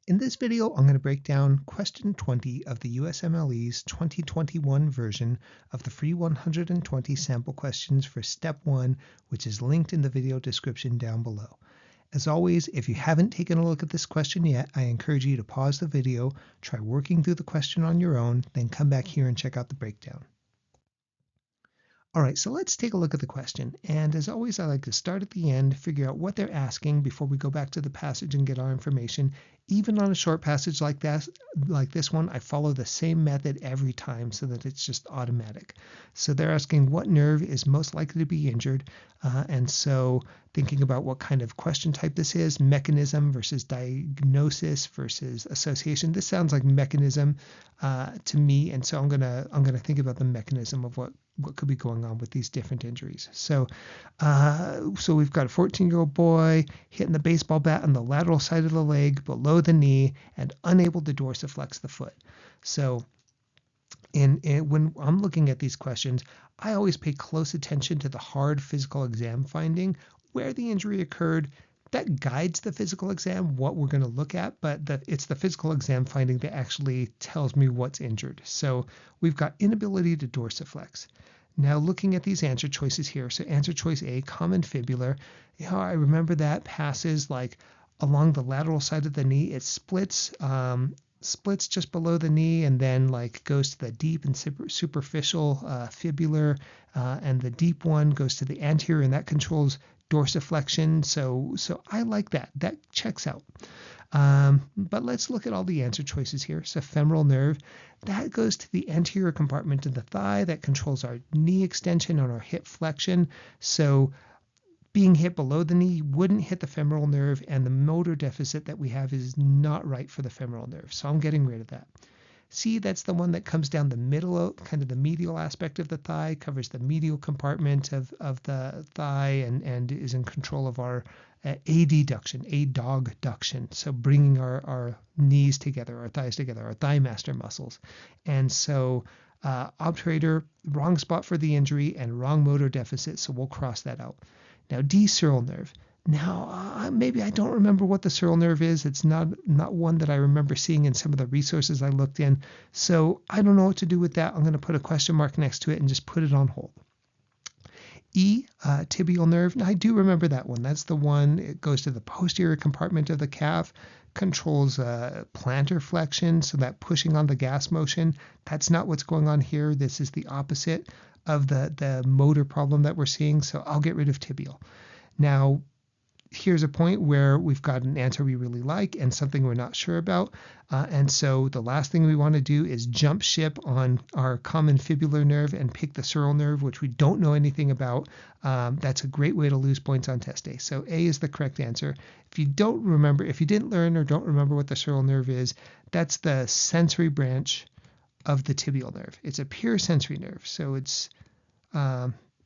In this video, I'm going to break down question 20 of the USMLE's 2021 version of the free 120 sample questions for step 1, which is linked in the video description down below. As always, if you haven't taken a look at this question yet, I encourage you to pause the video, try working through the question on your own, then come back here and check out the breakdown. All right, so let's take a look at the question. And as always, I like to start at the end, figure out what they're asking before we go back to the passage and get our information. Even on a short passage like this one, I follow the same method every time so that it's just automatic. So they're asking what nerve is most likely to be injured. And so thinking about what kind of question type this is, mechanism versus diagnosis versus association. This sounds like mechanism to me. And so I'm gonna think about the mechanism of what could be going on with these different injuries. So we've got a 14-year-old boy hitting the baseball bat on the lateral side of the leg below the knee and unable to dorsiflex the foot. So when I'm looking at these questions, I always pay close attention to the hard physical exam finding, where the injury occurred. That guides the physical exam, what we're going to look at, but it's the physical exam finding that actually tells me what's injured. So we've got inability to dorsiflex. Now looking at these answer choices here, so answer choice A, common fibular, I remember that passes like along the lateral side of the knee. It splits just below the knee and then like goes to the deep and superficial fibular, and the deep one goes to the anterior, and that controls dorsiflexion. So I like that. That checks out. But let's look at all the answer choices here. So femoral nerve, that goes to the anterior compartment of the thigh that controls our knee extension and our hip flexion. So being hit below the knee wouldn't hit the femoral nerve, and the motor deficit that we have is not right for the femoral nerve. So I'm getting rid of that. C, that's the one that comes down the middle, kind of the medial aspect of the thigh, covers the medial compartment of the thigh, and is in control of our adduction, so bringing our knees together, our thighs together, our thigh master muscles. And so obturator, wrong spot for the injury and wrong motor deficit, so we'll cross that out. Now D, sural nerve. Now, maybe I don't remember what the sural nerve is. It's not one that I remember seeing in some of the resources I looked in. So I don't know what to do with that. I'm going to put a question mark next to it and just put it on hold. E, tibial nerve. Now, I do remember that one. That's the one. It goes to the posterior compartment of the calf, controls plantar flexion, so that pushing on the gas motion. That's not what's going on here. This is the opposite of the motor problem that we're seeing. So I'll get rid of tibial. Now, here's a point where we've got an answer we really like and something we're not sure about. And so the last thing we want to do is jump ship on our common fibular nerve and pick the sural nerve, which we don't know anything about. That's a great way to lose points on test day. So A is the correct answer. If you didn't learn or don't remember what the sural nerve is, that's the sensory branch of the tibial nerve. It's a pure sensory nerve. So it's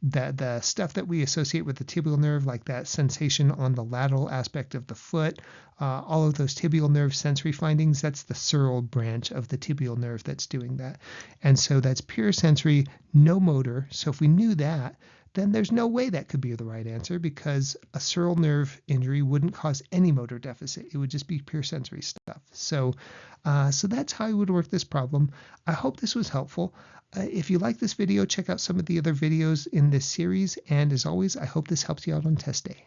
the stuff that we associate with the tibial nerve, like that sensation on the lateral aspect of the foot, all of those tibial nerve sensory findings, that's the sural branch of the tibial nerve that's doing that. And so that's pure sensory, no motor. So if we knew that, then there's no way that could be the right answer, because a sural nerve injury wouldn't cause any motor deficit. It would just be pure sensory stuff. So that's how I would work this problem. I hope this was helpful. If you like this video, check out some of the other videos in this series. And as always, I hope this helps you out on test day.